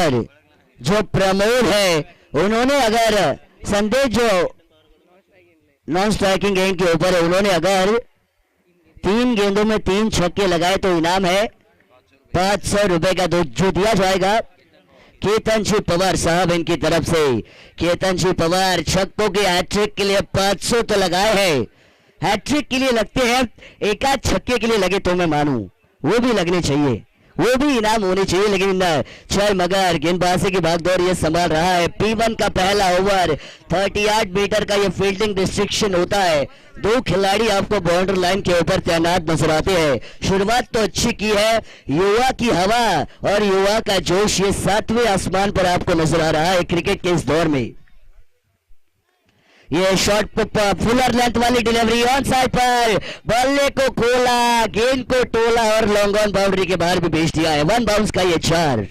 पर जो प्रमोद है उन्होंने अगर संदेश जो नॉन स्ट्राइकिंग गेंद के ऊपर है, उन्होंने अगर 3 गेंदों में 3 छक्के लगाए तो इनाम है 500 रुपए का जो दिया जाएगा केतन जी पवार साहब इनकी तरफ से। केतन जी पवार छक्कों के हैट्रिक के लिए 500 तो लगाए हैं, हैट्रिक के लिए लगते हैं, एक आध छक्के के लिए लगे तो मैं मानूं, वो भी लगने चाहिए, वो भी इनाम होने चाहिए। लेकिन जय मगर गेंदबाजी की भागदौड़ ये संभाल रहा है। P1 का पहला ओवर 38 मीटर का ये फील्डिंग रिस्ट्रिक्शन होता है। 2 खिलाड़ी आपको बाउंड्री लाइन के ऊपर तैनात नजर आते हैं। शुरुआत तो अच्छी की है, युवा की हवा और युवा का जोश ये 7वें आसमान पर आपको नजर आ रहा है क्रिकेट के इस दौर में। ये शॉर्ट फुलर लेंथ वाली डिलीवरी ऑन साइड पर, बल्ले को खोला, गेंद को टोला और लॉन्ग ऑन बाउंड्री के बाहर भी भेज दिया है। 1 बाउंस का ये 4।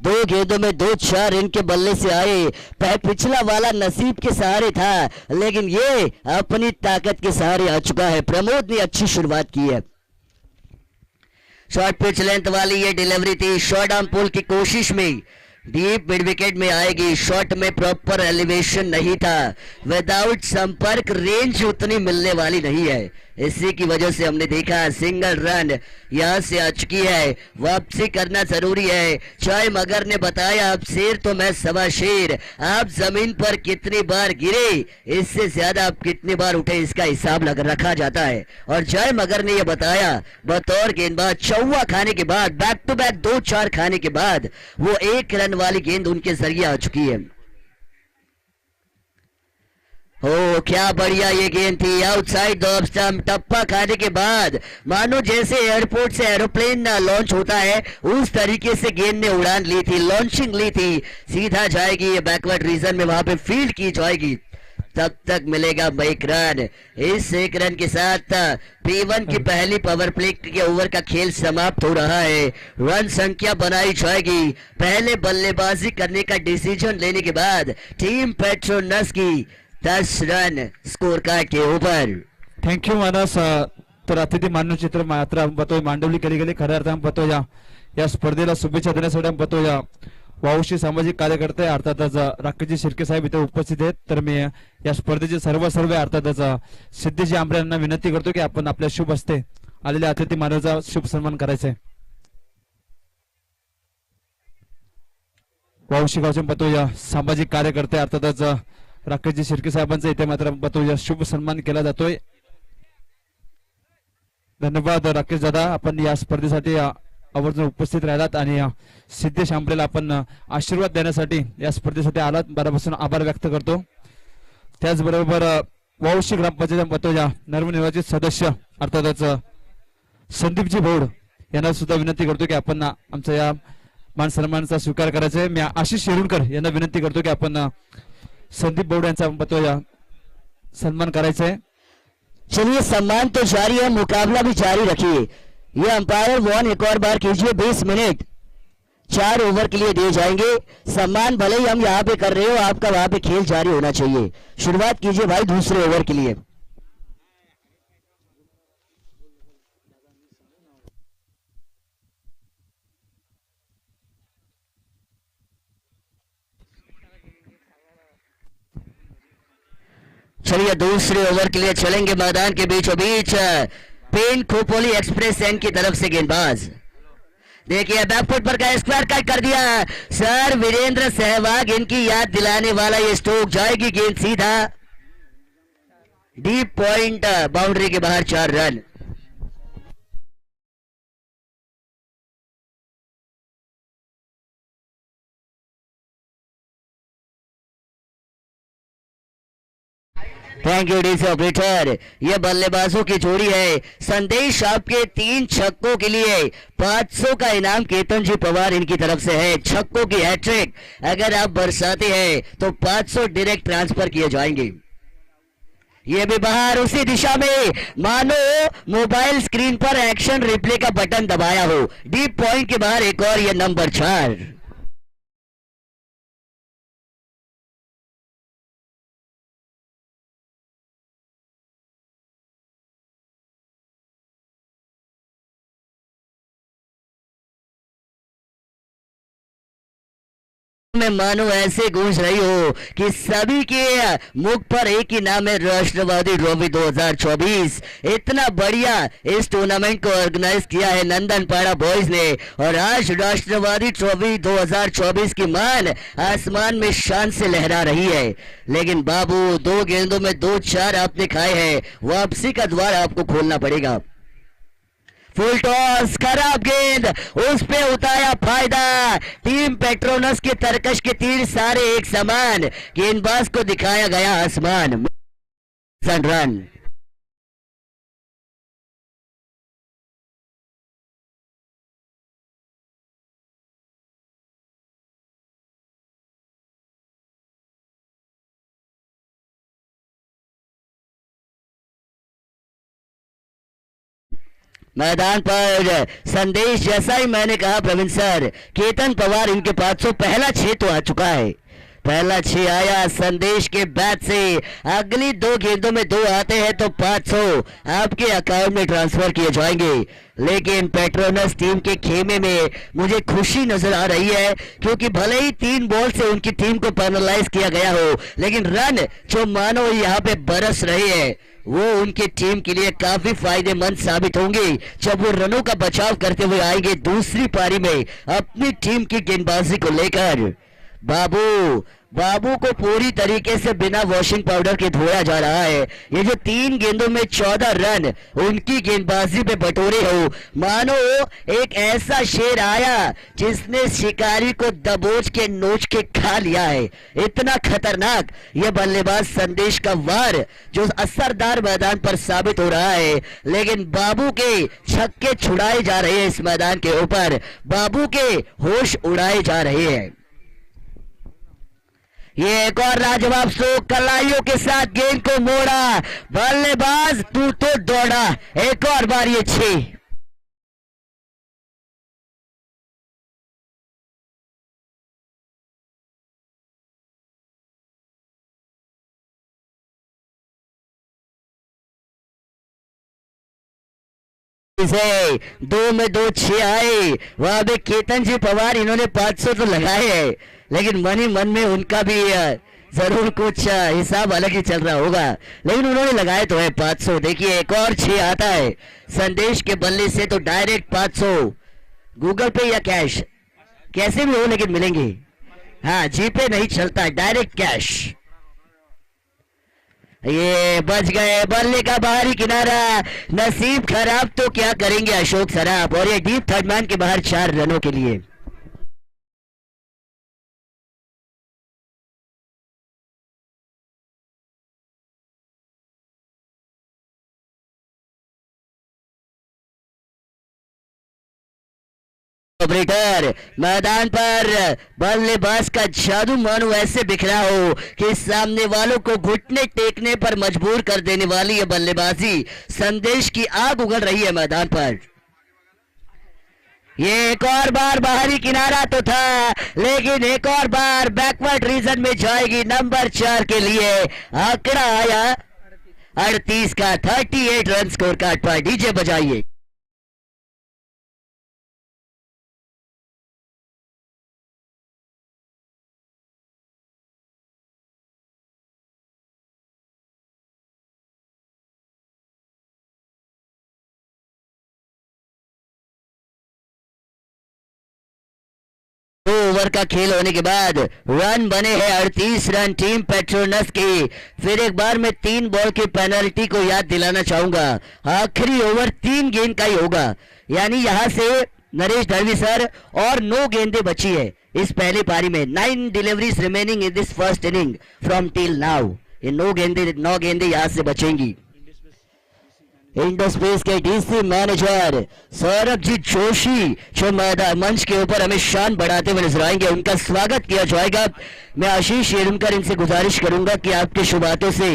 दो गेंदों में 2-4 इनके बल्ले से आए। पिछला वाला नसीब के सहारे था, लेकिन ये अपनी ताकत के सहारे आ चुका है। प्रमोद ने अच्छी शुरुआत की है। शॉर्ट पिच लेंथ वाली ये डिलीवरी थी, शॉर्ट आर्म पुल की कोशिश में डीप मिड विकेट में आएगी। शॉट में प्रॉपर एलिवेशन नहीं था, विदाउट संपर्क रेंज उतनी मिलने वाली नहीं है, इसी की वजह से हमने देखा सिंगल रन यहां से आ चुकी है। वापसी करना जरूरी है। जय मगर ने बताया अब शेर तो मैं सवा शेर, आप जमीन पर कितनी बार गिरे इससे ज्यादा आप कितनी बार उठे इसका हिसाब रखा जाता है। और जय मगर ने यह बताया बतौर गेंदबाज चौवा खाने के बाद, बैक टू बैक 2-4 खाने के बाद वो 1 रन वाली गेंद उनके जरिए आ चुकी है। ओ क्या बढ़िया ये गेंद थी, आउटसाइड द ऑफ स्टंप, टप्पा खाने के बाद मानो जैसे एयरपोर्ट से एरोप्लेन लॉन्च होता है उस तरीके से गेंद ने उड़ान ली थी, लॉन्चिंग ली थी। सीधा जाएगी ये बैकवर्ड रीजन में, वहां पे फील्ड की जाएगी, तब तक मिलेगा 1 रन। इस 1 रन के साथ P1 की पहली पावर प्ले के ओवर का खेल समाप्त हो रहा है। रन संख्या बनाई जाएगी पहले बल्लेबाजी करने का डिसीजन लेने के बाद टीम पेट्रोनस की 10 रन स्कोर कार्ड के ऊपर। थँक यू मानस। तर अतिथी मानचित्र मात्र बतोय मांडवली केली गेली, खऱ्या अर्थानं बतोय या स्पर्धेला शुभेच्छा देण्यासाठी बतोय वावशी सामाजिक कार्यकर्ते अर्थातच राकेशजी शिर्के साहेब इथे उपस्थित आहेत। तर मी या स्पर्धेचे सर्व अर्थातच सिद्धीजी आंबरे यांना विनंती करतो की आपण आपल्या शुभ हस्ते आलेल्या अतिथी मानवाचा शुभ सन्मान करायचा आहे। वावशी गावचे बतोय सामाजिक कार्यकर्ते अर्थातच राकेशजी शिर्के साहेबांचा इथे मात्र बतोय शुभ सन्मान केला जातोय। धन्यवाद राकेश दादा, आपण या स्पर्धेसाठी आवर्जून उपस्थित राहिलात आणि सिद्धेश आंबरेला आपण आशीर्वाद देण्यासाठी या स्पर्धेसाठी आलात, मनापासून आभार व्यक्त करतो। त्याचबरोबर वावशी ग्रामपंचायत बतोय नवनिर्वाचित सदस्य अर्थातच संदीपजी भौड यांना सुद्धा विनंती करतो की आपण आमचा या मान सन्मानाचा स्वीकार करायचा आहे। मी आशिष शेरुणकर यांना विनंती करतो की आपण संदीप भौड यांचा बतोय सन्मान करायचा है। चलिए सम्मान तो जारी है, मुकाबला भी जारी रखिए। ये अंपायर वन एक और बार कीजिए, 20 मिनट 4 ओवर के लिए दिए जाएंगे। सम्मान भले ही हम यहाँ पे कर रहे हो, आपका वहां पे खेल जारी होना चाहिए। शुरुआत कीजिए भाई दूसरे ओवर के लिए। चलिए दूसरे ओवर के लिए चलेंगे मैदान के बीचों बीच। पेन खोपोली एक्सप्रेस एंड की तरफ से गेंदबाज, देखिए बैकफुट पर का स्क्वायर कट कर दिया सर वीरेंद्र सहवाग, इनकी याद दिलाने वाला ये स्ट्रोक, जाएगी गेंद सीधा डीप पॉइंट, बाउंड्री के बाहर 4 run. Thank you DC operator. ये बल्लेबाजों की जोड़ी है। संदेश आपके 3 छक्कों के लिए 500 का इनाम केतन जी पवार इनकी तरफ से है। छक्कों की हैट्रिक अगर आप बरसाते हैं तो 500 डायरेक्ट ट्रांसफर किए जाएंगे। ये भी बाहर उसी दिशा में, मानो मोबाइल स्क्रीन पर एक्शन रिप्ले का बटन दबाया हो। डीप पॉइंट के बाहर एक और, ये नंबर 4। में मानो ऐसे गूंज रही हो कि सभी के मुख पर एक ही नाम है, राष्ट्रवादी ट्रॉफी 2024। इतना बढ़िया इस टूर्नामेंट को ऑर्गेनाइज किया है नंदनपाड़ा बॉयज ने, और आज राष्ट्रवादी ट्रॉफी 2024 की मान आसमान में शान से लहरा रही है। लेकिन बाबू, 2 गेंदों में 2-4 आपने खाए हैं, वापसी का द्वार आपको खोलना पड़ेगा। फुल टॉस, खराब गेंद, उस पे उताया फायदा। टीम पेट्रोनस के तरकश के तीर सारे एक समान, गेंदबाज को दिखाया गया आसमान। रन। मैदान पर संदेश, जैसा ही मैंने कहा प्रवीण सर, केतन पवार इनके 500, पहला 6 तो आ चुका है। पहला 6 आया संदेश के बैट से। अगली 2 गेंदों में 2 आते हैं तो 500 आपके अकाउंट में ट्रांसफर किए जाएंगे। लेकिन पेट्रोनस टीम के खेमे में मुझे खुशी नजर आ रही है, क्योंकि भले ही 3 बॉल से उनकी टीम को पेनलाइज किया गया हो, लेकिन रन जो मानो यहाँ पे बरस रहे हैं वो उनकी टीम के लिए काफी फायदेमंद साबित होंगे जब वो रनों का बचाव करते हुए आएंगे दूसरी पारी में अपनी टीम की गेंदबाजी को लेकर। बाबू को पूरी तरीके से बिना वॉशिंग पाउडर के धोया जा रहा है। ये जो 3 गेंदों में 14 रन उनकी गेंदबाजी पे बटोरे हो, मानो एक ऐसा शेर आया जिसने शिकारी को दबोच के नोच के खा लिया है। इतना खतरनाक ये बल्लेबाज संदेश का वार जो असरदार मैदान पर साबित हो रहा है। लेकिन बाबू के छक्के छुड़ाए जा रहे हैं इस मैदान के ऊपर, बाबू के होश उड़ाए जा रहे हैं। ये एक और लाजवाब स्ट्रोक, कलाइयों के साथ गेंद को मोड़ा, बल्लेबाज तू तो दौड़ा। एक और बार ये 6। से 2 में 2 6 आए। वहां पे केतन जी पवार, इन्होंने 500 तो लगाए हैं, लेकिन मन ही मन में उनका भी जरूर कुछ हिसाब अलग ही चल रहा होगा, लेकिन उन्होंने लगाए तो है 500। देखिए एक और 6 आता है संदेश के बल्ले से, तो डायरेक्ट 500 गूगल पे या कैश, कैसे भी हो लेकिन मिलेंगे। हाँ, जीपे नहीं चलता, डायरेक्ट कैश। ये बच गए, बल्ले का बाहरी किनारा। नसीब खराब तो क्या करेंगे अशोक सराफ, और ये डीप थर्ड मैन के बाहर 4 रनों के लिए। ऑपरेटर मैदान पर बल्लेबाज का जादू मानो ऐसे बिखरा हो कि सामने वालों को घुटने टेकने पर मजबूर कर देने वाली ये बल्लेबाजी, संदेश की आग उगल रही है मैदान पर। ये एक और बार बाहरी किनारा तो था, लेकिन एक और बार बैकवर्ड रीजन में जाएगी नंबर 4 के लिए। आंकड़ा आया 38 का, 38 रन स्कोर कार्ड पर। डीजे बजाइए। ओवर का खेल होने के बाद रन बने हैं 38 रन टीम पेट्रोनस की। फिर एक बार मैं 3 बॉल की पेनल्टी को याद दिलाना चाहूंगा। आखिरी ओवर 3 गेंद का ही होगा, यानी यहां से नरेश धरवी सर, और 9 गेंदें बची है इस पहली पारी में। 9 deliveries remaining in this first inning from till now. ये 9 गेंदें यहां से बचेंगी। इंडोस्पेस के डीसी मैनेजर सौरभजीत जोशी जो मैदान मंच के ऊपर हमें शान बढ़ाते हुए नजर आएंगे, उनका स्वागत किया जाएगा। मैं आशीष येरुनकर इनसे गुजारिश करूंगा कि आपके शुभ हाथों से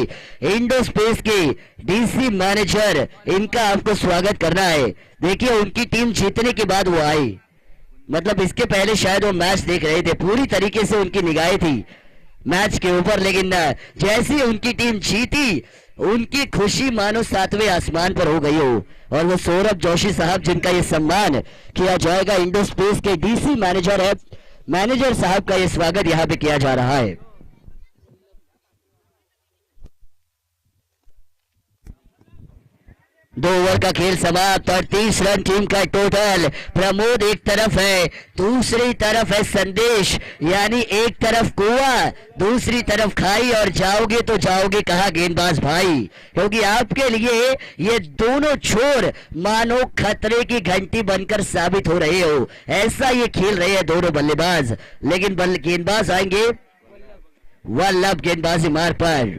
इंडोस्पेस के डीसी मैनेजर इनका आपको स्वागत करना है। देखिए उनकी टीम जीतने के बाद वो आए, मतलब इसके पहले शायद वो मैच देख रहे थे, पूरी तरीके से उनकी निगाहें थी मैच के ऊपर, लेकिन जैसी उनकी टीम जीती उनकी खुशी मानो सातवें आसमान पर हो गई हो। और वो सौरभ जोशी साहब जिनका ये सम्मान किया जाएगा, इंडोस्पेस के डीसी मैनेजर है, मैनेजर साहब का ये स्वागत यहां पे किया जा रहा है। 2 ओवर का खेल समाप्त और 30 रन टीम का टोटल। प्रमोद एक तरफ है, दूसरी तरफ है संदेश, यानी एक तरफ कुआं दूसरी तरफ खाई, और जाओगे तो जाओगे कहा गेंदबाज भाई, क्योंकि आपके लिए ये दोनों छोर मानो खतरे की घंटी बनकर साबित हो रहे हो। ऐसा ये खेल रहे हैं दोनों बल्लेबाज, लेकिन गेंदबाज आएंगे वल्लभ गेंदबाजी मार पर।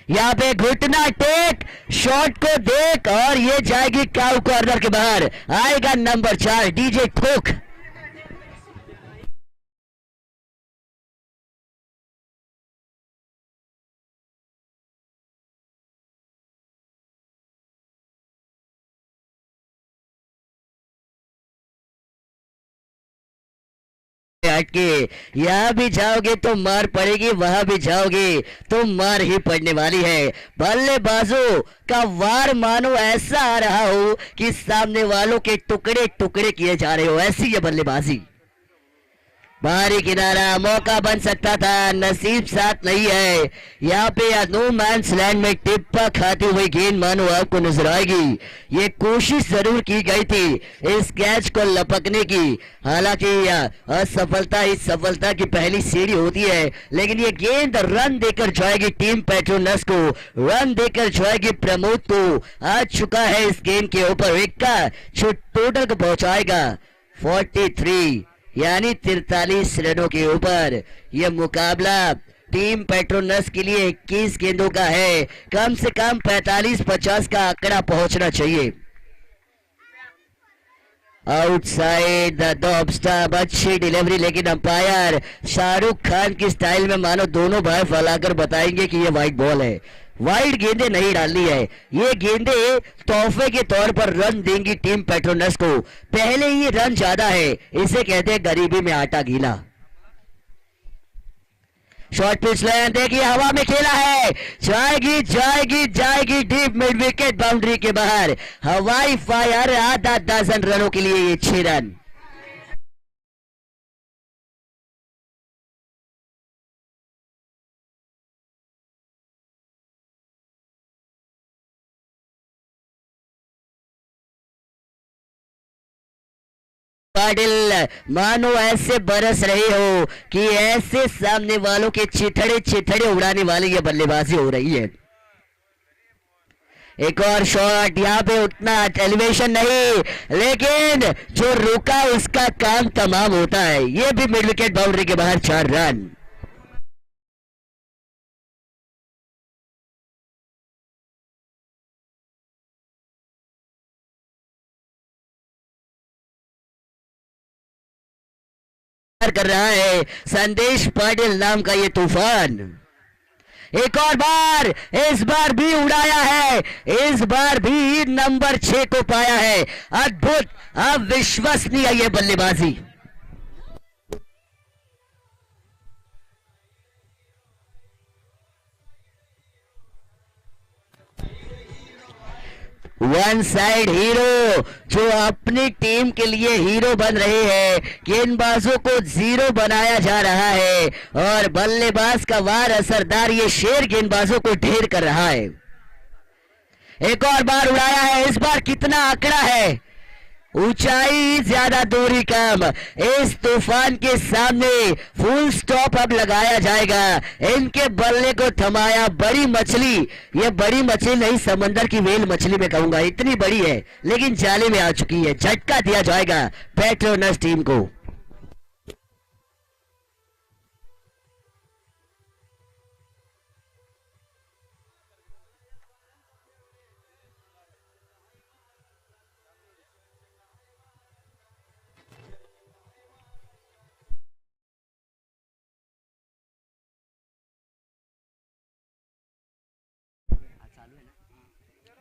यहाँ पे घुटना टेक, शॉट को देख, और ये जाएगी काउ कॉर्नर के बाहर। आएगा नंबर 4 डीजे ठोक। हटके यहां भी जाओगे तो मार पड़ेगी, वहां भी जाओगे तो मार ही पड़ने वाली है। बल्लेबाजों का वार मानो ऐसा आ रहा हो कि सामने वालों के टुकड़े टुकड़े किए जा रहे हो, ऐसी ये बल्लेबाजी। बाहरी किनारा मौका बन सकता था, नसीब साथ नहीं है। यहाँ पे नो मैंस लैंड में टिप्पा खाती हुई गेंद मानो आपको नजर आएगी। ये कोशिश जरूर की गई थी इस कैच को लपकने की, हालांकि असफलता ही सफलता की पहली सीढ़ी होती है, लेकिन ये गेंद रन देकर जाएगी टीम पेट्रोनस को, रन देकर जाएगी प्रमोद को। आ चुका है इस गेंद के ऊपर विक्का जो टोटल को पहुंचाएगा 43, यानी 43 रनों के ऊपर। यह मुकाबला टीम पेट्रोनस के लिए 21 गेंदों का है, कम से कम 45-50 का आंकड़ा पहुंचना चाहिए। आउटसाइड द डॉप स्टंप, अच्छी डिलीवरी, लेकिन अंपायर शाहरुख खान की स्टाइल में मानो दोनों भाई फैलाकर बताएंगे कि यह वाइड बॉल है। वाइड गेंदें नहीं डालनी है, ये गेंदें तोहफे के तौर पर रन देंगी टीम पेट्रोनस को। पहले ही रन ज्यादा है, इसे कहते हैं गरीबी में आटा गीला। शॉर्ट पिच लाइन देखिए, हवा में खेला है, जाएगी जाएगी जाएगी डीप मिड विकेट बाउंड्री के बाहर। हवाई फायर, आधा दर्जन रनों के लिए ये 6 रन। पाटिल मानो ऐसे बरस रहे हो कि ऐसे सामने वालों के चिथड़े चिथड़े उड़ाने वाली ये बल्लेबाजी हो रही है। एक और शॉट, यहाँ पे उतना एलिवेशन नहीं, लेकिन जो रुका उसका काम तमाम होता है। ये भी मिड विकेट बाउंड्री के बाहर 4 रन। कर रहा है संदेश पाटिल नाम का ये तूफान। एक और बार, इस बार भी उड़ाया है, इस बार भी नंबर 6 को पाया है। अद्भुत, अविश्वसनीय ये बल्लेबाजी। वन साइड हीरो जो अपनी टीम के लिए हीरो बन रहे हैं, गेंदबाजों को 0 बनाया जा रहा है, और बल्लेबाज का वार असरदार ये शेर गेंदबाजों को ढेर कर रहा है। एक और बार उड़ाया है, इस बार कितना आंकड़ा है, ऊंचाई ज्यादा दूरी कम। इस तूफान के सामने फुल स्टॉप अब लगाया जाएगा। इनके बल्ले को थमाया बड़ी मछली, ये बड़ी मछली नहीं, समंदर की व्हेल मछली में कहूंगा, इतनी बड़ी है लेकिन जाले में आ चुकी है। झटका दिया जाएगा पेट्रोनस टीम को।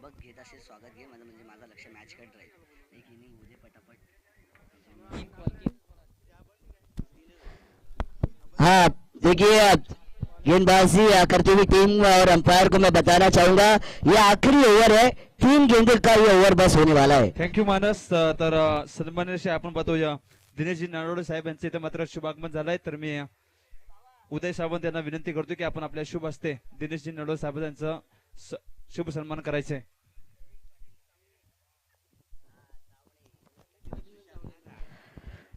बघ घेत असेल स्वागत घे म्हणजे माझं लक्ष मॅच कट राहील एक इनिंग उद्या पटापट हाँ देखिए गेंदबाजी करती हुई टीम और अंपायर को मैं बताना चाहूंगा ये आखिरी ओव्हर है 3 गेंदों का ये ओव्हर बस होने वाला है. थँक्यू मानस. तर सन्मान्य आपण पाहतो दिनेशजी नारोडे साहेब यांचे इथे मात्र शुभागमन झालंय. तर मी उदय सावंत यांना विनंती करतो की आपण आपल्या शुभ हस्ते दिनेशजी नारोडे साहेब यांचा शुभ सन्मान करायचा है.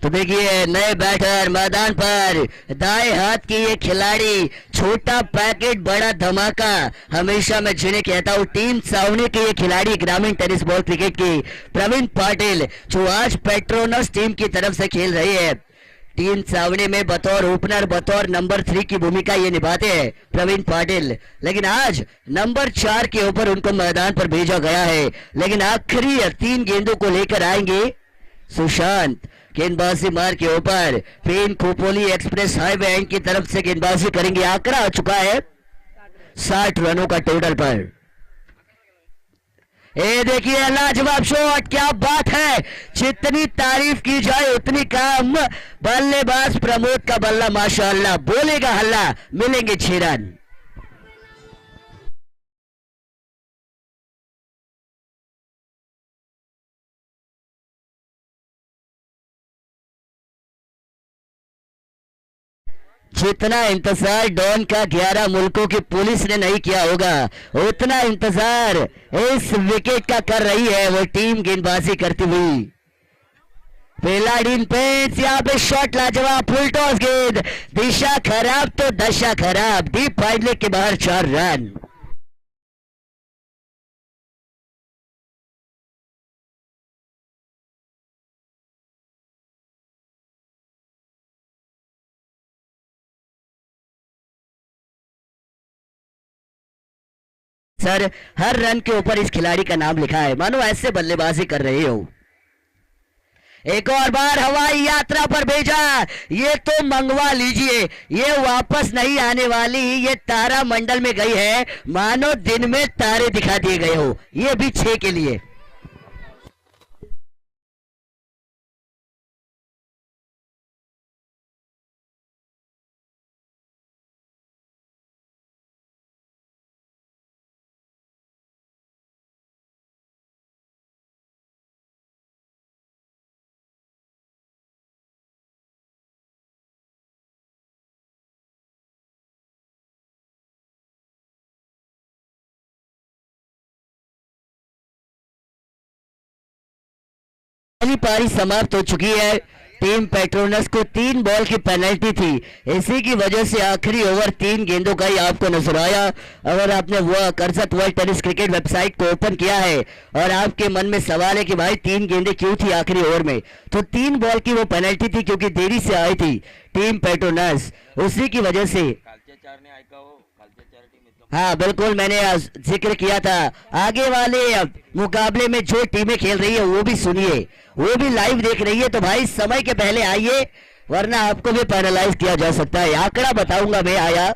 तो देखिए नए बैटर मैदान पर दाएं हाथ की ये खिलाड़ी छोटा पैकेट बड़ा धमाका हमेशा मैं जिन्हें कहता हूँ टीम सावनी के ये खिलाड़ी ग्रामीण टेनिस बॉल क्रिकेट की प्रवीण पाटिल जो आज पेट्रोनस टीम की तरफ से खेल रही है. टीम सावनी में बतौर ओपनर बतौर नंबर 3 की भूमिका ये निभाते हैं प्रवीण पाटिल, लेकिन आज नंबर 4 के ऊपर उनको मैदान पर भेजा गया है. लेकिन आखिरी 3 गेंदों को लेकर आएंगे सुशांत. गेंदबाजी मार के ऊपर Pen Khopoli express highway end की तरफ से गेंदबाजी करेंगे. आंकड़ा आ चुका है 60 रनों का टोटल पर. ये देखिए लाजवाब शॉट, क्या बात है. जितनी तारीफ की जाए उतनी कम. बल्लेबाज प्रमोद का बल्ला माशाअल्लाह, बोलेगा हल्ला, मिलेंगे 6 रन. जितना इंतजार डॉन का 11 मुल्कों की पुलिस ने नहीं किया होगा उतना इंतजार इस विकेट का कर रही है वो टीम गेंदबाजी करती हुई. पेलाडीन पेंट्स यहाँ पे शॉट लाजवाब, फुल टॉस गेंद, दिशा खराब तो दशा खराब. डीप फाइड लेग के बाहर 4 रन. सर हर रन के ऊपर इस खिलाड़ी का नाम लिखा है, मानो ऐसे बल्लेबाजी कर रहे हो. एक और बार हवाई यात्रा पर भेजा, ये तो मंगवा लीजिए, ये वापस नहीं आने वाली. ये तारा मंडल में गई है, मानो दिन में तारे दिखा दिए गए हो. ये भी 6 के लिए. पहली पारी समाप्त हो चुकी है. टीम पेट्रोनस को 3 बॉल की पेनल्टी थी, इसी की वजह से आखिरी ओवर 3 गेंदों का ही आपको नजर आया. अगर आपने वो करसत वर्ल्ड टेनिस क्रिकेट वेबसाइट को ओपन किया है और आपके मन में सवाल है कि भाई 3 गेंदें क्यों थी आखिरी ओवर में, तो 3 बॉल की वो पेनल्टी थी क्योंकि देरी से आई थी टीम पेट्रोनस, उसी की वजह से. हाँ बिल्कुल, मैंने जिक्र किया था. आगे वाले मुकाबले में जो टीमें खेल रही है वो भी सुनिए, वो भी लाइव देख रही है, तो भाई समय के पहले आइए वरना आपको भी पैनलाइज किया जा सकता है. आंकड़ा बताऊंगा मैं. आया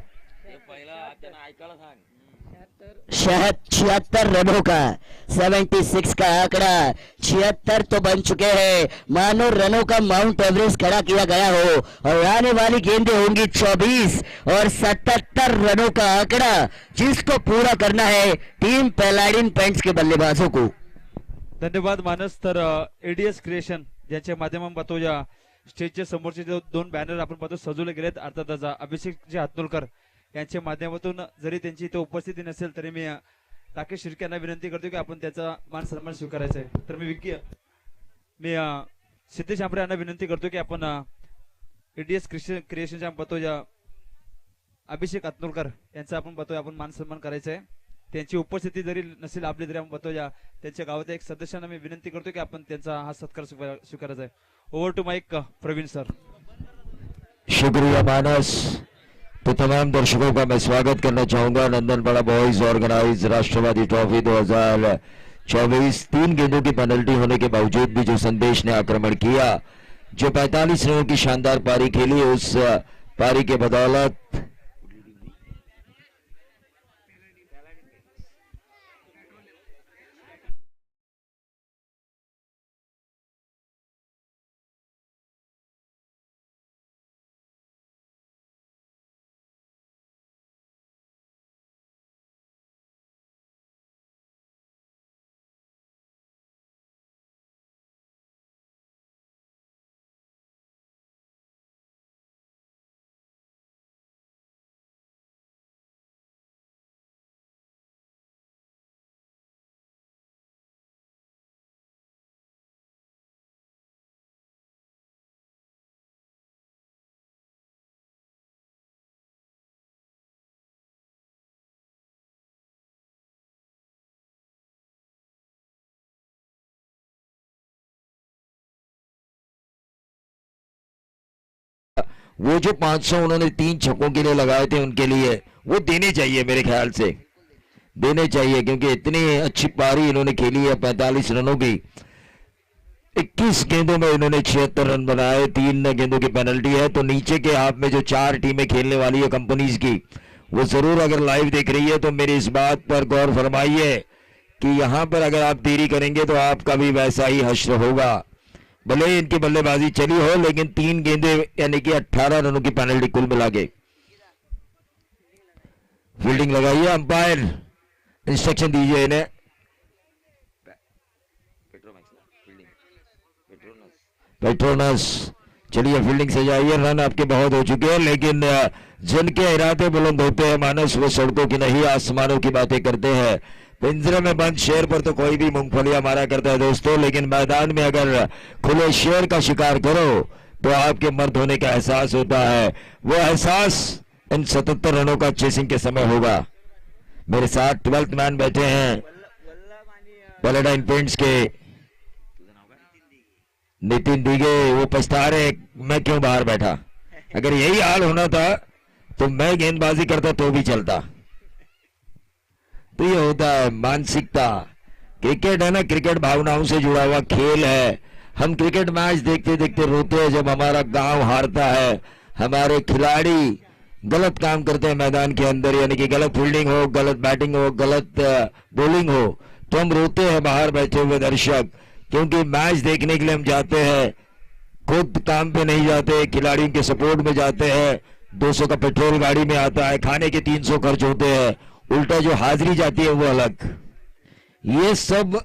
76 रनों का, 76 का आंकड़ा. 76 तो बन चुके हैं, मानो रनों का माउंट एवरेस्ट खड़ा किया गया हो. और आने वाली गेंदें होंगी 24 और 77 रनों का आंकड़ा जिसको पूरा करना है टीम पेलाडिन पेंट्स के बल्लेबाजों को. धन्यवाद मानस. तर एडीएस क्रिएशन ज्यांच्या माध्यमातून पाहतो या स्टेजच्या समोरचे जो 2 बॅनर आपण पाहतो सजवले गेलेत, अर्थातच अभिषेकजी हातनोलकर यांच्या माध्यमातून जरी त्यांची इथे उपस्थिती नसेल तरी मी राकेश शिर्के यांना विनंती करतो की आपण त्याचा मान सन्मान स्वीकारायचा आहे. तर मी सिद्धेश आंबरे यांना विनंती करतो की आपण एडीएस क्रिएशनच्या पाहतो या अभिषेक हातनोलकर यांचा आपण पाहतोय आपण मान सन्मान करायचा आहे. त्यांची उपस्थिती जरी नसेल आपली तरी आपण पाहतो या त्यांच्या गावाच्या एक सदस्यांना मी विनंती करतो की आपण त्यांचा हा सत्कार स्वीकारायचा आहे. Over to mic Praveen sir. शुक्रिया मानस. तो तमाम दर्शकों का मैं स्वागत करना चाहूंगा. नंदन बड़ा बॉयज ऑर्गेनाइज राष्ट्रवादी ट्रॉफी 2024 3 गेंदों की पेनल्टी होने के बावजूद भी जो संदेश ने आक्रमण किया, जो 45 रनों की शानदार पारी खेली, उस पारी के बदौलत वो जो 500 उन्होंने 3 छक्कों के लिए लगाए थे उनके लिए वो देने चाहिए, मेरे ख्याल से देने चाहिए, क्योंकि इतनी अच्छी पारी इन्होंने खेली है 45 रनों की। 21 गेंदों में इन्होंने 76 रन बनाए, 3 गेंदों की पेनल्टी है। तो नीचे के हाफ में जो 4 टीमें खेलने वाली है कंपनीज की, वो जरूर अगर लाइव देख रही है तो मेरी इस बात पर गौर फरमाइए कि यहां पर अगर आप देरी करेंगे तो आपका भी वैसा ही हश्र होगा। भले इनकी बल्लेबाजी चली हो, लेकिन 3 गेंदे यानी कि 18 रनों की पेनल्टी कुल मिला के। फील्डिंग लगाइए, अंपायर इंस्ट्रक्शन दीजिए इन्हें। पेट्रोनस, चलिए फील्डिंग से जाइए। रन आपके बहुत हो चुके हैं, लेकिन जिनके इरादे बुलंद होते हैं मानस, वो सड़कों की नहीं आसमानों की बातें करते हैं। पिंजरे में बंद शेर पर तो कोई भी मूंगफलियां मारा करता है दोस्तों, लेकिन मैदान में अगर खुले शेर का शिकार करो तो आपके मर्द होने का एहसास होता है। वो एहसास इन 77 रनों का चेसिंग के समय होगा। मेरे साथ 12th मैन बैठे हैं पैलेडाइन पेंट्स के नितिन दिगे। वो पछता रहे मैं क्यों बाहर बैठा। अगर यही हाल होना था तो मैं गेंदबाजी करता तो भी चलता। तो ये होता है मानसिकता। क्रिकेट है ना, क्रिकेट भावनाओं से जुड़ा हुआ खेल है। हम क्रिकेट मैच देखते देखते रोते हैं जब हमारा गांव हारता है, हमारे खिलाड़ी गलत काम करते हैं मैदान के अंदर, यानी कि गलत फील्डिंग हो, गलत बैटिंग हो, गलत बॉलिंग हो, तो हम रोते हैं बाहर बैठे हुए दर्शक। क्योंकि मैच देखने के लिए हम जाते हैं, खुद काम पे नहीं जाते, खिलाड़ियों के सपोर्ट में जाते हैं। 200 का पेट्रोल गाड़ी में आता है, खाने के 300 खर्च होते हैं, उल्टा जो हाजिरी जाती है वो अलग। ये सब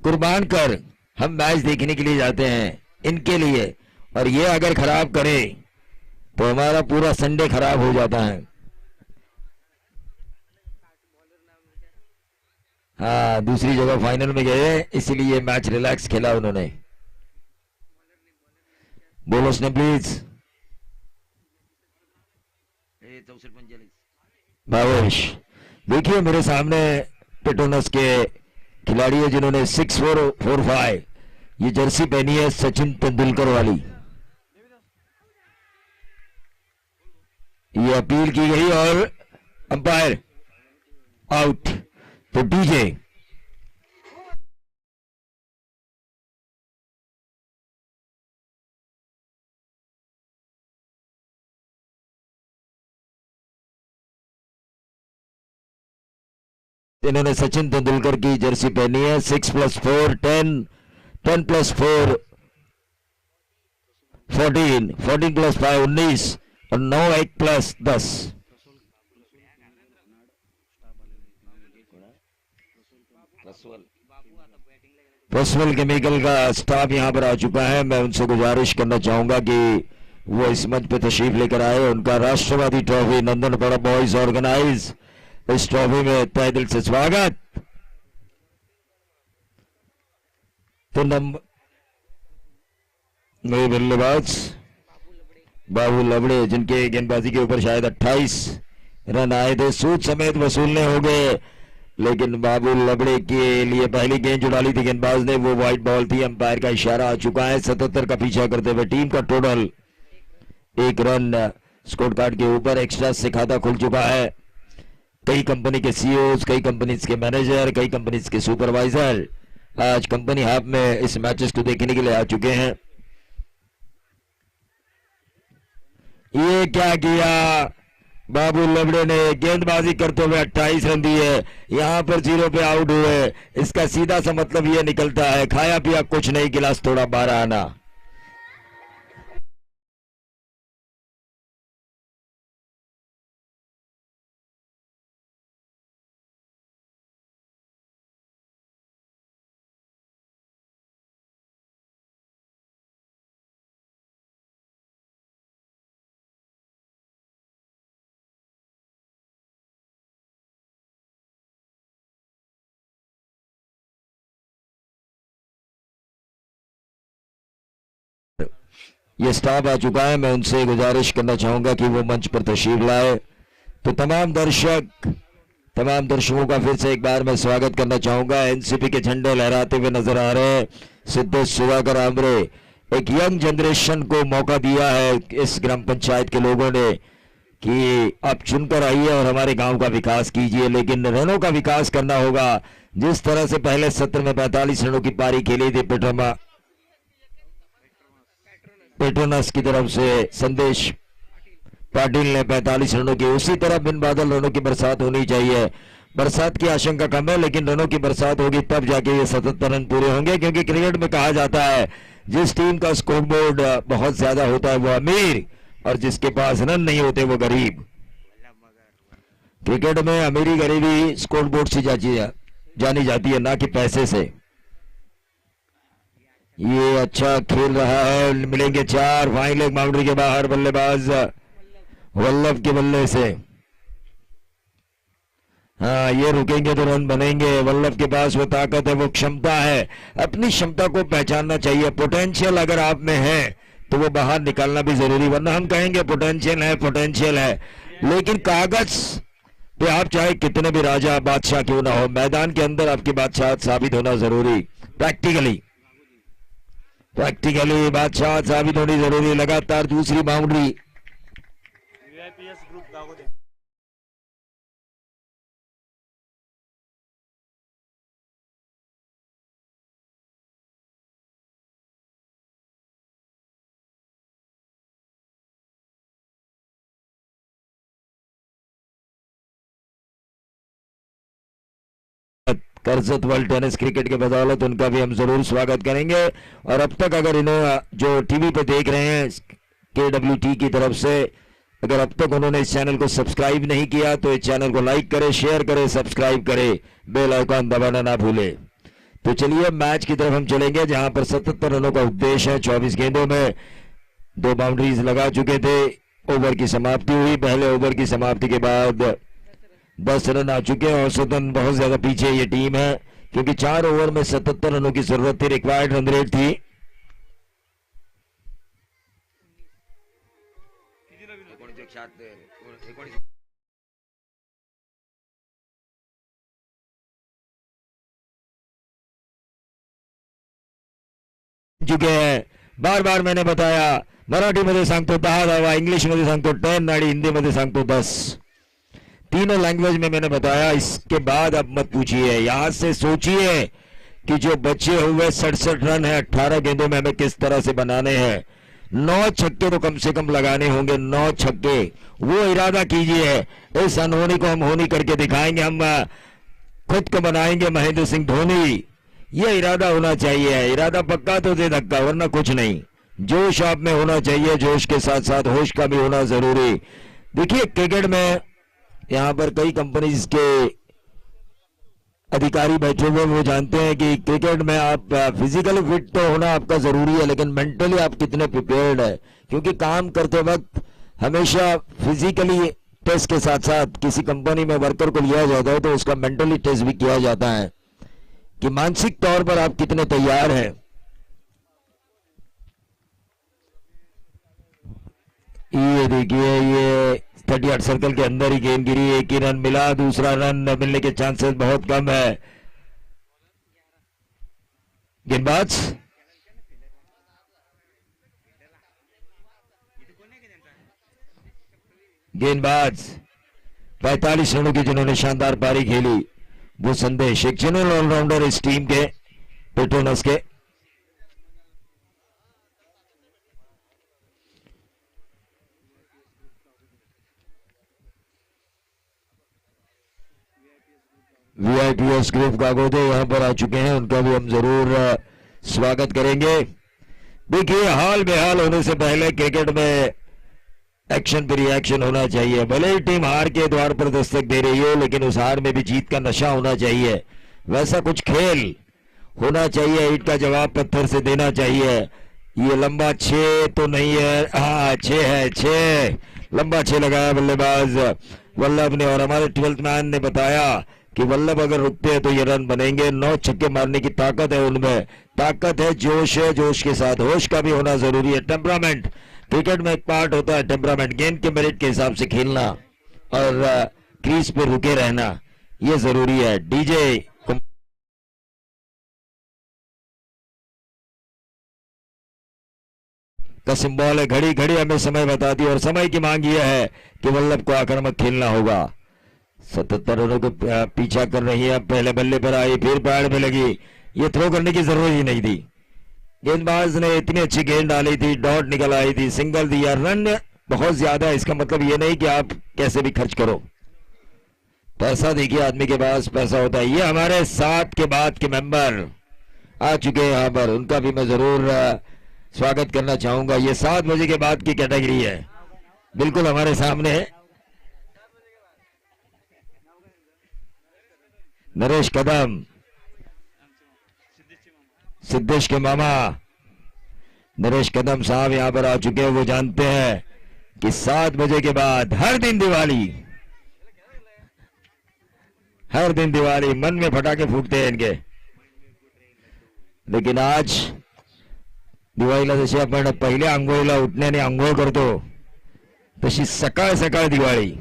कुर्बान कर हम मैच देखने के लिए जाते हैं इनके लिए, और ये अगर खराब करे तो हमारा पूरा संडे खराब हो जाता है। हाँ, दूसरी जगह फाइनल में गए, इसीलिए मैच रिलैक्स खेला उन्होंने। बोलो उसने प्लीज भावेश। देखिए मेरे सामने पेट्रोनस के खिलाड़ी है जिन्होंने 6445 ये जर्सी पहनी है सचिन तेंदुलकर वाली। ये अपील की गई और अंपायर आउट। तो डीजे इन्होंने सचिन तेंदुलकर की जर्सी पहनी है। 6+4 10, 10+4 14, 14+5 19 और 9 1+10। पर्सनल केमिकल का स्टाफ यहां पर आ चुका है। मैं उनसे गुजारिश करना चाहूंगा कि वो इस मंच पे तशरीफ लेकर आए। उनका राष्ट्रवादी ट्रॉफी नंदनपड़ा बॉयज ऑर्गेनाइज, इस ट्रॉफी में तहे दिल से स्वागत। तो नए बल्लेबाज बाबू लबड़े, जिनके गेंदबाजी के ऊपर शायद 28 रन आए थे, सूद समेत वसूलने हो गए, लेकिन बाबू लबड़े के लिए पहली गेंद जो डाली थी गेंदबाज ने वो वाइट बॉल थी। अंपायर का इशारा आ चुका है। 77 का पीछा करते हुए टीम का टोटल 1 रन स्कोर कार्ड के ऊपर एक्स्ट्रा से खाता खुल चुका है। कई कंपनी के सीईओज, कई कंपनीज के मैनेजर, कई कंपनीज के सुपरवाइजर आज कंपनी हाफ में इस मैचेस को देखने के लिए आ चुके हैं। ये क्या किया बाबू लबड़े ने, गेंदबाजी करते हुए 28 रन दिए, यहां पर 0 पे आउट हुए। इसका सीधा सा मतलब ये निकलता है खाया पिया कुछ नहीं, गिलास थोड़ा 12 आना। ये स्टाफ आ चुका है। मैं उनसे गुजारिश करना चाहूंगा कि वो मंच पर तशरीफ लाए। तो तमाम दर्शकों का फिर से एक बार मैं स्वागत करना चाहूंगा। एनसीपी के झंडे लहराते हुए नजर आ रहे हैं सिद्धेश सुधाकर आमरे, एक यंग जनरेशन को मौका दिया है इस ग्राम पंचायत के लोगों ने कि आप चुनकर आइए और हमारे गांव का विकास कीजिए, लेकिन रनों का विकास करना होगा। जिस तरह से पहले सत्र में 45 रनों की पारी खेली थी पेट्रोनस की तरफ से संदेश पाटिल ने 45 रनों की, उसी तरह बिन बादल रनों की बरसात होनी चाहिए। बरसात की आशंका कम है, लेकिन रनों की बरसात होगी तब जाके ये 77 रन पूरे होंगे, क्योंकि क्रिकेट में कहा जाता है जिस टीम का स्कोर बोर्ड बहुत ज्यादा होता है वो अमीर, और जिसके पास रन नहीं होते वो गरीब। क्रिकेट में अमीरी गरीबी स्कोर बोर्ड से जानी जाती है, ना कि पैसे से। ये अच्छा खेल रहा है, मिलेंगे 4, फाइन लेग बाउंड्री के बाहर, बल्लेबाज वल्लभ के बल्ले से। हाँ, ये रुकेंगे तो रन बनेंगे। वल्लभ के पास वो ताकत है, वो क्षमता है, अपनी क्षमता को पहचानना चाहिए। पोटेंशियल अगर आप में है तो वो बाहर निकालना भी जरूरी, वरना हम कहेंगे पोटेंशियल है, लेकिन कागज पे आप चाहे कितने भी राजा बादशाह क्यों ना हो, मैदान के अंदर आपकी बादशाह साबित होना जरूरी। प्रैक्टिकली बादशाह साबित होनी जरूरी। लगातार दूसरी boundary, Karjat world tennis cricket के बदौलत उनका भी हम जरूर स्वागत करेंगे। और अब तक अगर इन्हें जो टीवी पे देख रहे हैं KWT की तरफ से, अगर अब तक उन्होंने इस चैनल को सब्सक्राइब नहीं किया तो इस चैनल को लाइक करें, शेयर करें, सब्सक्राइब करें, बेल आइकॉन दबाना ना भूले। तो चलिए मैच की तरफ हम चलेंगे, जहां पर 77 रनों का उद्देश्य है। 24 गेंदों में 2 बाउंड्रीज लगा चुके थे। ओवर की समाप्ति हुई, पहले ओवर की समाप्ति के बाद 10 रन आ चुके हैं। औसतन बहुत ज्यादा पीछे ये टीम है, क्योंकि 4 ओवर में 77 रनों की जरूरत थी, रिक्वायर्ड रन रेट थी। चुके हैं, बार बार मैंने बताया, मराठी मध्ये सांगतो 10 धावा, इंग्लिश मध्ये सांगतो 10 आणि हिंदी मध्ये सांगतो 10, तीनों लैंग्वेज में मैंने बताया। इसके बाद अब मत पूछिए, यहां से सोचिए कि जो बचे हुए 67 रन है 18 गेंदों में हमें किस तरह से बनाने हैं। 9 छक्के तो कम से कम लगाने होंगे, 9 छक्के। वो इरादा कीजिए, इस अनहोनी को हम होनी करके दिखाएंगे, हम खुद को बनाएंगे महेंद्र सिंह धोनी। ये इरादा होना चाहिए, इरादा पक्का तो दे धक्का, वरना कुछ नहीं। जोश आप में होना चाहिए, जोश के साथ साथ होश का भी होना जरूरी। देखिए क्रिकेट में यहाँ पर कई कंपनीज के अधिकारी बैठे हुए, वो जानते हैं कि क्रिकेट में आप फिजिकली फिट तो होना आपका जरूरी है, लेकिन मेंटली आप कितने प्रिपेयर्ड है, क्योंकि काम करते वक्त हमेशा फिजिकली टेस्ट के साथ साथ किसी कंपनी में वर्कर को लिया जाता है तो उसका मेंटली टेस्ट भी किया जाता है कि मानसिक तौर पर आप कितने तैयार हैं। ये देखिए, ये 38 सर्कल के अंदर ही गेंद गिरी, एक ही रन मिला, दूसरा रन मिलने के चांसेस बहुत कम है। गेंदबाज गेंदबाज 45 रनों की जिन्होंने शानदार पारी खेली, वो संदेश, एक जनरल ऑलराउंडर इस टीम के पेट्रोनस के। VIPS ग्रुप कागोदे यहाँ पर आ चुके हैं, उनका भी हम जरूर स्वागत करेंगे। देखिए, हाल बेहाल होने से पहले क्रिकेट में एक्शन पे रिएक्शन होना चाहिए। भले ही टीम हार के द्वार पर दस्तक दे रही हो, लेकिन उस हार में भी जीत का नशा होना चाहिए। वैसा कुछ खेल होना चाहिए, ईंट का जवाब पत्थर से देना चाहिए। ये लंबा 6 तो नहीं है, हाँ 6 है, 6 लंबा 6 लगाया बल्लेबाज वल्लभ ने। और हमारे 12th मैन ने बताया कि वल्लभ अगर रुकते हैं तो ये रन बनेंगे। 9 छक्के मारने की ताकत है उनमें, ताकत है, जोश है, जोश के साथ होश का भी होना जरूरी है। टेम्परामेंट, क्रिकेट में एक पार्ट होता है टेम्परामेंट, गेंद के मेरिट के हिसाब से खेलना और क्रीज पे रुके रहना, ये जरूरी है। डीजे का सिंबल है। घड़ी घड़ी हमें समय बताती है और समय की मांग यह है कि वल्लभ को आक्रामक खेलना होगा। 77 रनों को पीछा कर रही है। पहले बल्ले पर आई, फिर पैड में लगी। ये थ्रो करने की जरूरत ही नहीं थी। गेंदबाज ने इतनी अच्छी गेंद डाली थी, डॉट निकल आई थी, सिंगल दिया। रन बहुत ज्यादा है, इसका मतलब ये नहीं कि आप कैसे भी खर्च करो। पैसा देखिए, आदमी के पास पैसा होता है। ये हमारे 7 के बाद के मेंबर आ चुके हैं यहाँ पर, उनका भी मैं जरूर स्वागत करना चाहूंगा। ये 7 बजे के बाद की कैटेगरी है, बिल्कुल हमारे सामने है। नरेश कदम, सिद्धेश के मामा नरेश कदम साहब यहां पर आ चुके हैं। वो जानते हैं कि 7 बजे के बाद हर दिन दिवाली, हर दिन दिवाली। मन में फटाके फूटते हैं इनके, लेकिन आज दिवाळीला जशी आपण पहिल्या आंघोळीला उठण्याने आंघोळ करतो तशी सकाळ सकाळ दिवाळी।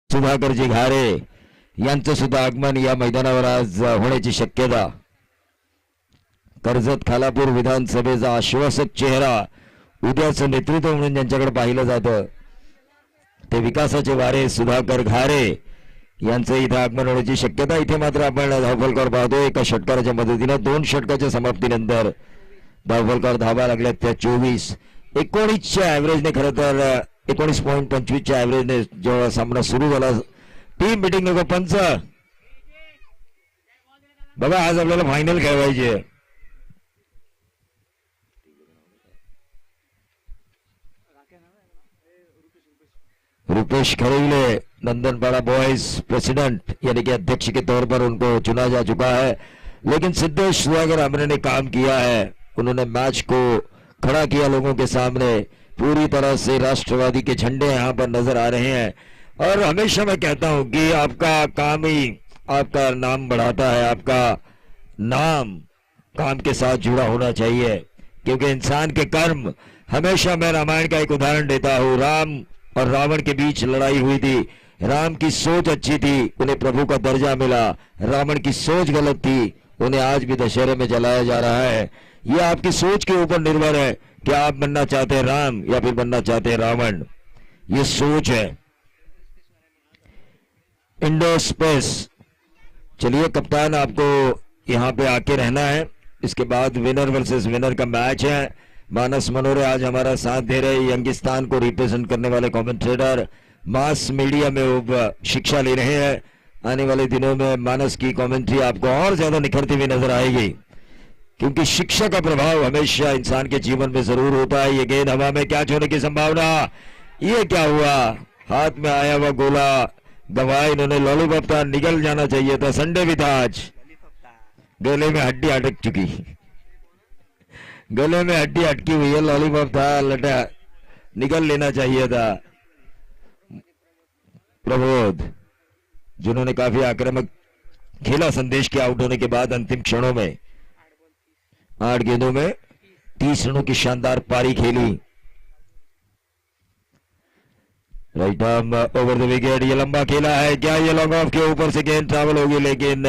सुधाकरजी घारे यांचं सुद्धा आगमन या मैदानावर आज होण्याची शक्यता। कर्जत खालापूर विधानसभेचा आश्वासक चेहरा, उद्याचं नेतृत्व म्हणून ज्यांच्याकडे पाहिलं जातं ते विकासाचे वारे सुधाकर घारे यांचं इथं आगमन होण्याची शक्यता। इथे मात्र आपण धावफलकावर पाहतो, एका षटकाराच्या मदतीने 2 षटकाच्या समाप्तीनंतर धावफलकावर धावा लागल्यात त्या 24। 19च्या ऍव्हरेजने, खरं तर 19.25च्या ऍव्हरेजने जेव्हा सामना सुरू झाला, टीम मीटिंग नको पंच बघा, आज आपल्याला फायनल खेळवायची आहे। रुपेश खरेले नंदनपाड़ा बॉयज प्रेसिडेंट यानी कि अध्यक्ष के तौर पर उनको चुना जा चुका है, लेकिन सिद्धेश सुधाकर हमरे ने काम किया है। उन्होंने मैच को खड़ा किया लोगों के सामने, पूरी तरह से राष्ट्रवादी के झंडे यहाँ पर नजर आ रहे हैं। और हमेशा मैं कहता हूं कि आपका काम ही आपका नाम बढ़ाता है, आपका नाम काम के साथ जुड़ा होना चाहिए, क्योंकि इंसान के कर्म, हमेशा मैं रामायण का एक उदाहरण देता हूं। राम और रावण के बीच लड़ाई हुई थी, राम की सोच अच्छी थी, उन्हें प्रभु का दर्जा मिला। रावण की सोच गलत थी, उन्हें आज भी दशहरे में जलाया जा रहा है। ये आपकी सोच के ऊपर निर्भर है कि आप बनना चाहते हैं राम या फिर बनना चाहते हैं रावण, ये सोच है। इंडो स्पेस, चलिए कप्तान आपको यहाँ पे आके रहना है। इसके बाद विनर वर्सेस विनर का मैच है। मानस मनोरे आज हमारा साथ दे रहे, यंगिस्तान को रिप्रेजेंट करने वाले कमेंटेटर, मास मीडिया में वो शिक्षा ले रहे हैं। आने वाले दिनों में मानस की कमेंट्री आपको और ज्यादा निखरती हुई नजर आएगी, क्योंकि शिक्षा का प्रभाव हमेशा इंसान के जीवन में जरूर होता है। ये गेंद हवा में कैच होने की संभावना, ये क्या हुआ, हाथ में आया हुआ गोला गवाया इन्होंने। लॉलीपॉप था, निकल जाना चाहिए था। संडे भी था आज, गले में हड्डी अटक चुकी, गले में हड्डी अटकी हुई है। लॉलीपॉप था, लटा निकल लेना चाहिए था। प्रबोध जिन्होंने काफी आक्रामक खेला संदेश के आउट होने के बाद अंतिम क्षणों में 8 गेंदों में 30 रनों की शानदार पारी खेली। Right arm over the wicket, ये लंबा खेला है क्या, ये लॉन्ग ऑफ के ऊपर से गेंद ट्रैवल होगी, लेकिन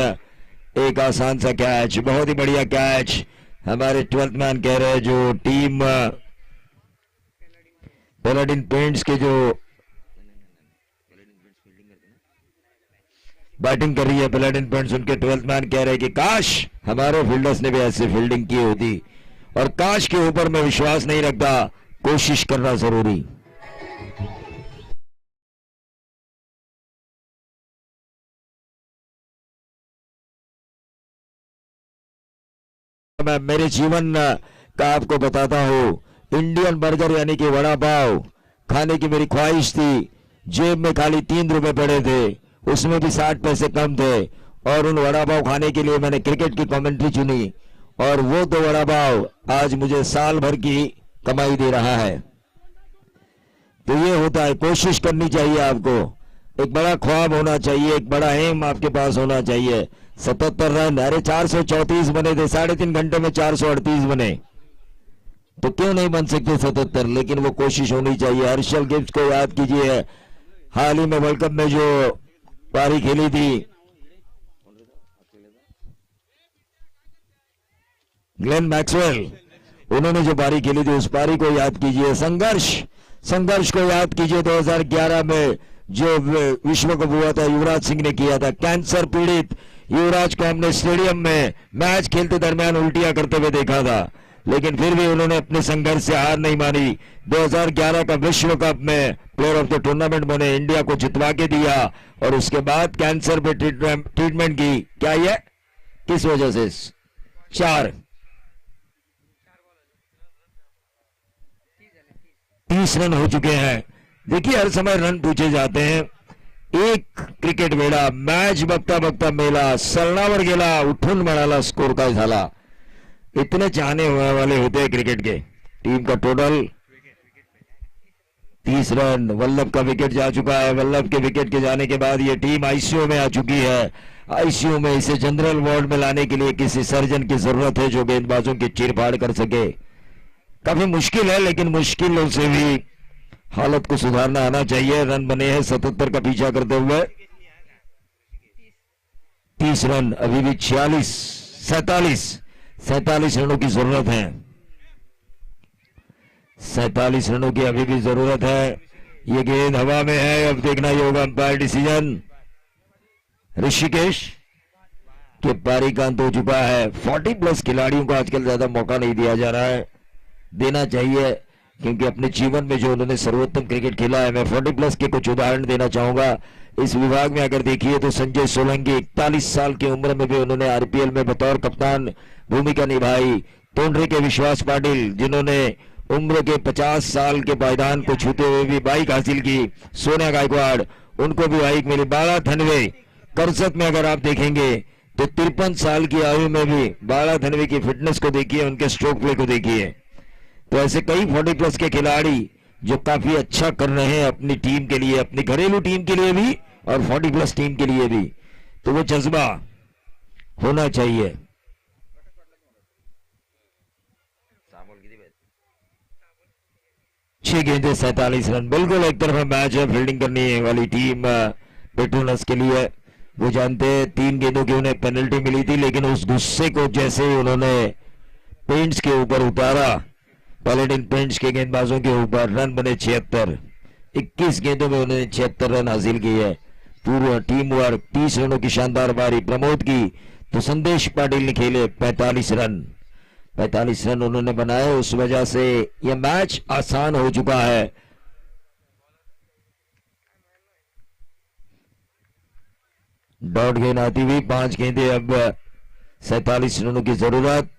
एक आसान सा कैच, बहुत ही बढ़िया कैच। हमारे 12th मैन कह रहे हैं, जो टीम पैलाडिन पेंट्स के जो बैटिंग कर रही है पैलाडिन पेंट्स, उनके 12th मैन कह रहे हैं कि काश हमारे फील्डर्स ने भी ऐसे फील्डिंग की होती, और काश के ऊपर मैं विश्वास नहीं रखता, कोशिश करना जरूरी। मैं मेरे जीवन का आपको बताता हूं, इंडियन बर्गर यानी कि वड़ा पाव खाने की मेरी ख्वाहिश थी। जेब में खाली 3 रुपए पड़े थे, उसमें भी 60 पैसे कम थे, और उन वड़ा पाव खाने के लिए मैंने क्रिकेट की कमेंट्री चुनी, और वो तो वड़ा पाव आज मुझे साल भर की कमाई दे रहा है। तो ये होता है, कोशिश करनी चाहिए आपको, एक बड़ा ख्वाब होना चाहिए, एक बड़ा एम आपके पास होना चाहिए। 77 रन, अरे 434 बने थे, 3.5 घंटे में 438 बने। तो क्यों नहीं बन सकते 77, लेकिन वो कोशिश होनी चाहिए। हर्षल गिब्स को याद कीजिए, हाल ही में वर्ल्ड कप में जो पारी खेली थी, ग्लेन मैक्सवेल, उन्होंने जो पारी खेली थी उस पारी को याद कीजिए। संघर्ष को याद कीजिए। 2011 में जो विश्व कप हुआ था, युवराज सिंह ने किया था। कैंसर पीड़ित युवराज को हमने स्टेडियम में मैच खेलते दरमियान उल्टियां करते हुए देखा था, लेकिन फिर भी उन्होंने अपने संघर्ष से हार नहीं मानी। 2011 का विश्व कप में प्लेयर ऑफ द टूर्नामेंट में इंडिया को जितवा के दिया, और उसके बाद कैंसर पे ट्रीटमेंट की। क्या ये किस वजह से? 30 रन हो चुके हैं। देखिए, हर समय रन पूछे जाते हैं। एक क्रिकेट वेळा मॅच बघता बघता मेला, सरणावर गेला, उठून म्हणाला स्कोर काय झाला। इतने चाहने हुए वाले होते हैं क्रिकेट के। टीम का टोटल 30 रन। वल्लभ का विकेट जा चुका है। वल्लभ के विकेट के जाने के बाद ये टीम आईसीयू में आ चुकी है। आईसीयू में इसे जनरल वार्ड में लाने के लिए किसी सर्जन की जरूरत है जो गेंदबाजों की चीरफाड़ कर सके। काफी मुश्किल है, लेकिन मुश्किलों से भी हालत को सुधारना आना चाहिए। रन बने हैं 77 का पीछा करते हुए। 30 रन, अभी भी 47 रनों की जरूरत है। 47 रनों की अभी भी जरूरत है। ये गेंद हवा में है, अब देखना ही होगा अंपायर डिसीजन। ऋषिकेश के पारी का अंत हो चुका है। 40+ खिलाड़ियों को आजकल ज्यादा मौका नहीं दिया जा रहा है, देना चाहिए, क्योंकि अपने जीवन में जो उन्होंने सर्वोत्तम क्रिकेट खेला है। मैं 40+ के कुछ उदाहरण देना चाहूंगा। इस विभाग में अगर देखिए तो संजय सोलंकी 41 साल की उम्र में भी उन्होंने आरपीएल में बतौर कप्तान भूमिका निभाई। तोंडरे के विश्वास पाटिल, जिन्होंने उम्र के 50 साल के पायदान को छूते हुए भी बाइक हासिल की। सोनिया गायकवाड़, उनको भी बाइक मिली। बाला धनवे करसत में अगर आप देखेंगे तो 53 साल की आयु में भी बाला धनवे की फिटनेस को देखिए, उनके स्ट्रोक प्ले को देखिए। तो ऐसे कई 40+ के खिलाड़ी जो काफी अच्छा कर रहे हैं अपनी टीम के लिए, अपनी घरेलू टीम के लिए भी और 40+ टीम के लिए भी। तो वो जज्बा होना चाहिए। 6 गेंदे 47 रन। बिल्कुल एक तरफा मैच है। फील्डिंग करने वाली टीम पेट्रोनस के लिए, वो जानते हैं 3 गेंदों की उन्हें पेनल्टी मिली थी, लेकिन उस गुस्से को जैसे उन्होंने पेंट्स के ऊपर उतारा, पैलेडिन पेंट्स के गेंदबाजों के ऊपर, रन बने 76। 21 गेंदों में उन्होंने 76 रन हासिल किए। पूरा टीम वर्क। 30 रनों की शानदार पारी प्रमोद की, तो संदेश पाटिल ने खेले 45 रन। 45 रन उन्होंने बनाए। उस वजह से यह मैच आसान हो चुका है। डॉट गेंद आती हुई 5 गेंदे, अब 47 रनों की जरूरत।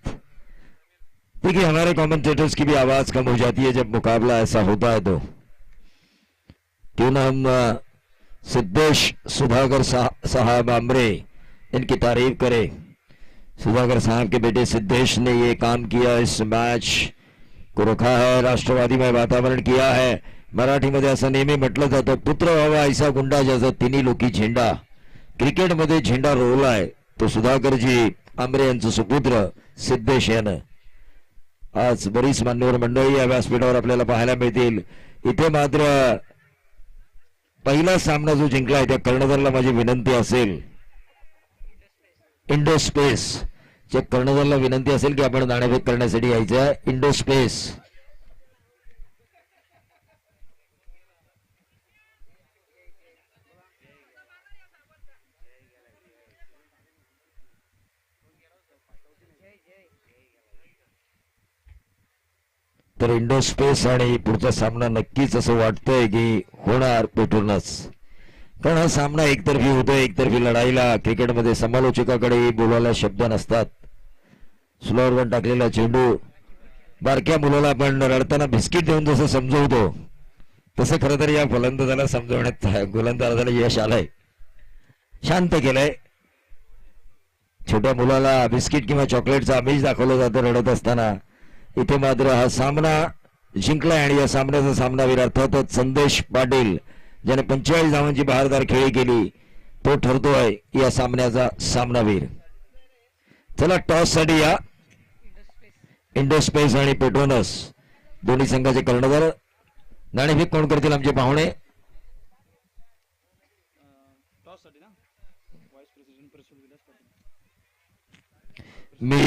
देखिए, हमारे कमेंटेटर्स की भी आवाज कम हो जाती है जब मुकाबला ऐसा होता है, तो क्यों ना हम सिद्धेश सुधाकर साहब आमरे, इनकी तारीफ करें। सुधाकर साहब के बेटे सिद्धेश ने ये काम किया, इस मैच को रखा है, राष्ट्रवादी में वातावरण किया है। मराठीमध्ये असं नेहमी म्हटलं जातं, पुत्र व्हावा ऐसा गुंडा ज्याचा तिन्ही लोकी झेंडा। क्रिकेटमध्ये झेंडा रोवलाय तो सुधाकरजी आमरे यांचं सुपुत्र सिद्धेश यानं। आज बरीच मान्यवर मंडळी या व्यासपीठावर आपल्याला पाहायला मिळतील। इथे मात्र पहिला सामना जो जिंकलाय त्या कर्णधारला माझी विनंती असेल, इंडो स्पेस जे कर्णधारला विनंती असेल की आपण नाणेफेक करण्यासाठी यायचं आहे। इंडो स्पेस तर इंडो स्पेस आणि पुढचा सामना नक्कीच असं वाटतंय की होणार पेट्रोनस, कारण हा सामना एकतर्फी होतोय। एकतर्फी लढाईला क्रिकेटमध्ये समालोचकाकडे बोलायला शब्द नसतात। स्लोअर वन टाकलेला चेंडू, बारक्या मुलाला आपण रडताना बिस्किट देऊन जसं समजवतो तसं खरं तर या फलंदाजाला समजवण्यात गोलंदाजाला यश आलंय। शांत केलंय। छोट्या मुलाला बिस्किट किंवा चॉकलेटचा आमिष दाखवलं जातं रडत असताना। इथे मात्र हा सामना जिंकलाय आणि या सामन्याचा सामनावीर अर्थातच संदेश पाटील, ज्याने 45 धावांची बहारदार खेळी केली, तो ठरतोय या सामन्याचा सामनावीर। चला टॉस साठी या इंडोस्पेस आणि पेट्रोनस दोन्ही संघाचे कर्णधार. नाणेफेक कोण करतील आमचे पाहुणे? मी